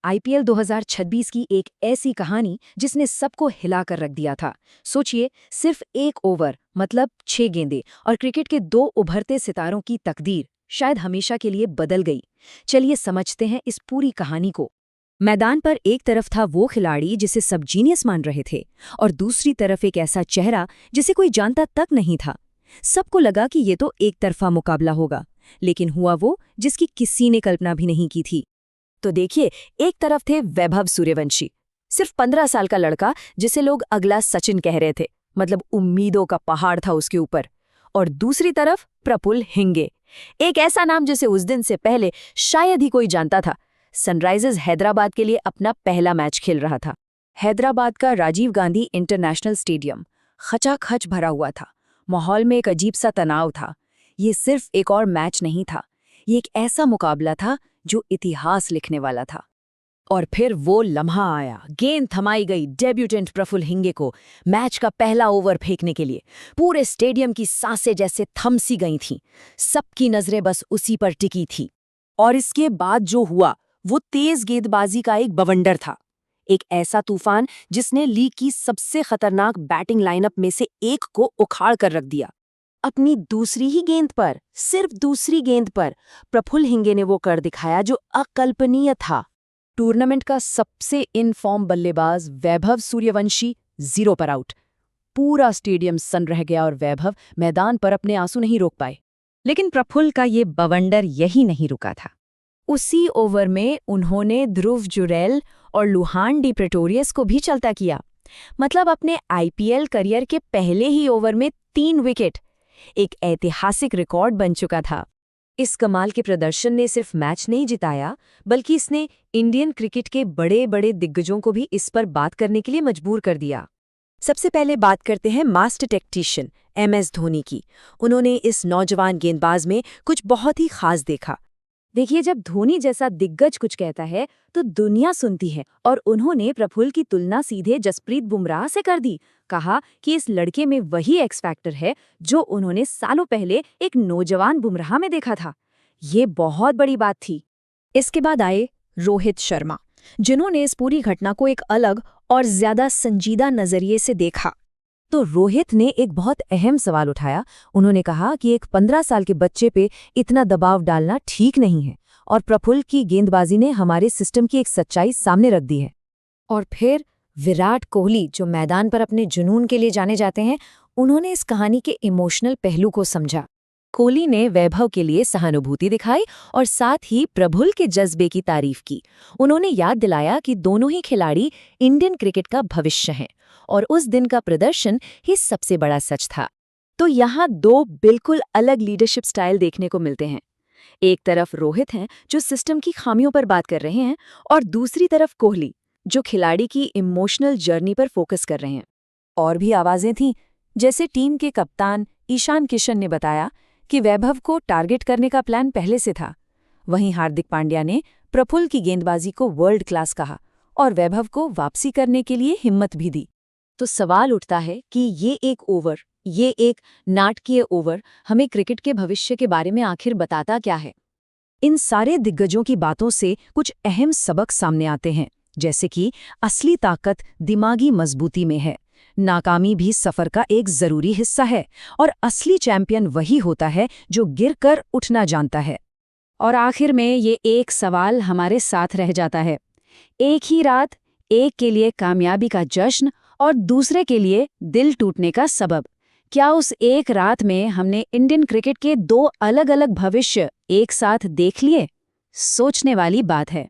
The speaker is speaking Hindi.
आईपीएल 2026 की एक ऐसी कहानी जिसने सबको हिलाकर रख दिया था। सोचिए, सिर्फ एक ओवर मतलब 6 गेंदें और क्रिकेट के 2 उभरते सितारों की तकदीर शायद हमेशा के लिए बदल गई। चलिए समझते हैं इस पूरी कहानी को। मैदान पर एक तरफ था वो खिलाड़ी जिसे सब जीनियस मान रहे थे और दूसरी तरफ एक ऐसा चेहरा जिसे कोई जानता तक नहीं था। सबको लगा कि ये तो एक तरफा मुकाबला होगा, लेकिन हुआ वो जिसकी किसी ने कल्पना भी नहीं की थी। तो देखिए, एक तरफ थे वैभव सूर्यवंशी, सिर्फ 15 साल का लड़का जिसे लोग अगला सचिन कह रहे थे, मतलब उम्मीदों का पहाड़ था उसके ऊपर। और दूसरी तरफ प्रफुल्ल हिंगे, एक ऐसा नाम जिसे उस दिन से पहले शायद ही कोई जानता था। सनराइजर्स हैदराबाद के लिए अपना पहला मैच खेल रहा था। हैदराबाद का राजीव गांधी इंटरनेशनल स्टेडियम खचाखच भरा हुआ था। माहौल में एक अजीब सा तनाव था। ये सिर्फ एक और मैच नहीं था, ये एक ऐसा मुकाबला था जो इतिहास लिखने वाला था। और फिर वो लम्हा आया, गेंद थमाई गई डेब्यूटेंट प्रफुल्ल हिंगे को मैच का पहला ओवर फेंकने के लिए। पूरे स्टेडियम की सांसें जैसे थम सी गई थीं, सबकी नजरें बस उसी पर टिकी थी। और इसके बाद जो हुआ वो तेज गेंदबाजी का एक बवंडर था, एक ऐसा तूफान जिसने लीग की सबसे खतरनाक बैटिंग लाइनअप में से एक को उखाड़ कर रख दिया। अपनी दूसरी ही गेंद पर, सिर्फ दूसरी गेंद पर, प्रफुल्ल हिंगे ने वो कर दिखाया जो अकल्पनीय था। टूर्नामेंट का सबसे इन फॉर्म बल्लेबाज वैभव सूर्यवंशी 0 पर आउट। पूरा स्टेडियम सन्न रह गया और वैभव मैदान पर अपने आंसू नहीं रोक पाए। लेकिन प्रफुल्ल का ये बवंडर यही नहीं रुका था। उसी ओवर में उन्होंने ध्रुव जुरैल और लुहान डी प्रेटोरियस को भी चलता किया। मतलब अपने आईपीएल करियर के पहले ही ओवर में 3 विकेट, एक ऐतिहासिक रिकॉर्ड बन चुका था। इस कमाल के प्रदर्शन ने सिर्फ मैच नहीं जिताया, बल्कि इसने इंडियन क्रिकेट के बड़े बड़े दिग्गजों को भी इस पर बात करने के लिए मजबूर कर दिया। सबसे पहले बात करते हैं मास्टर टैक्टिशियन एमएस धोनी की। उन्होंने इस नौजवान गेंदबाज में कुछ बहुत ही खास देखा। देखिए, जब धोनी जैसा दिग्गज कुछ कहता है तो दुनिया सुनती है, और उन्होंने प्रफुल्ल की तुलना सीधे जसप्रीत बुमराह से कर दी। कहा कि इस लड़के में वही एक्स फैक्टर है जो उन्होंने सालों पहले एक नौजवान बुमराह में देखा था। ये बहुत बड़ी बात थी। इसके बाद आए रोहित शर्मा, जिन्होंने इस पूरी घटना को एक अलग और ज्यादा संजीदा नजरिए से देखा। तो रोहित ने एक बहुत अहम सवाल उठाया। उन्होंने कहा कि एक 15 साल के बच्चे पे इतना दबाव डालना ठीक नहीं है, और प्रफुल्ल की गेंदबाजी ने हमारे सिस्टम की एक सच्चाई सामने रख दी है। और फिर विराट कोहली, जो मैदान पर अपने जुनून के लिए जाने जाते हैं, उन्होंने इस कहानी के इमोशनल पहलू को समझा। कोहली ने वैभव के लिए सहानुभूति दिखाई और साथ ही प्रफुल्ल के जज्बे की तारीफ की। उन्होंने याद दिलाया कि दोनों ही खिलाड़ी इंडियन क्रिकेट का भविष्य हैं, और उस दिन का प्रदर्शन ही सबसे बड़ा सच था। तो यहाँ 2 बिल्कुल अलग लीडरशिप स्टाइल देखने को मिलते हैं। एक तरफ रोहित हैं जो सिस्टम की खामियों पर बात कर रहे हैं, और दूसरी तरफ कोहली जो खिलाड़ी की इमोशनल जर्नी पर फोकस कर रहे हैं। और भी आवाजें थीं, जैसे टीम के कप्तान ईशान किशन ने बताया कि वैभव को टारगेट करने का प्लान पहले से था। वहीं हार्दिक पांड्या ने प्रफुल्ल की गेंदबाजी को वर्ल्ड क्लास कहा और वैभव को वापसी करने के लिए हिम्मत भी दी। तो सवाल उठता है कि ये एक नाटकीय ओवर हमें क्रिकेट के भविष्य के बारे में आखिर बताता क्या है? इन सारे दिग्गजों की बातों से कुछ अहम सबक सामने आते हैं, जैसे कि असली ताकत दिमागी मजबूती में है, नाकामी भी सफर का एक जरूरी हिस्सा है, और असली चैंपियन वही होता है जो गिरकर उठना जानता है। और आखिर में ये एक सवाल हमारे साथ रह जाता है। एक ही रात, एक के लिए कामयाबी का जश्न और दूसरे के लिए दिल टूटने का सबब। क्या उस एक रात में हमने इंडियन क्रिकेट के 2 अलग अलग भविष्य एक साथ देख लिए? सोचने वाली बात है।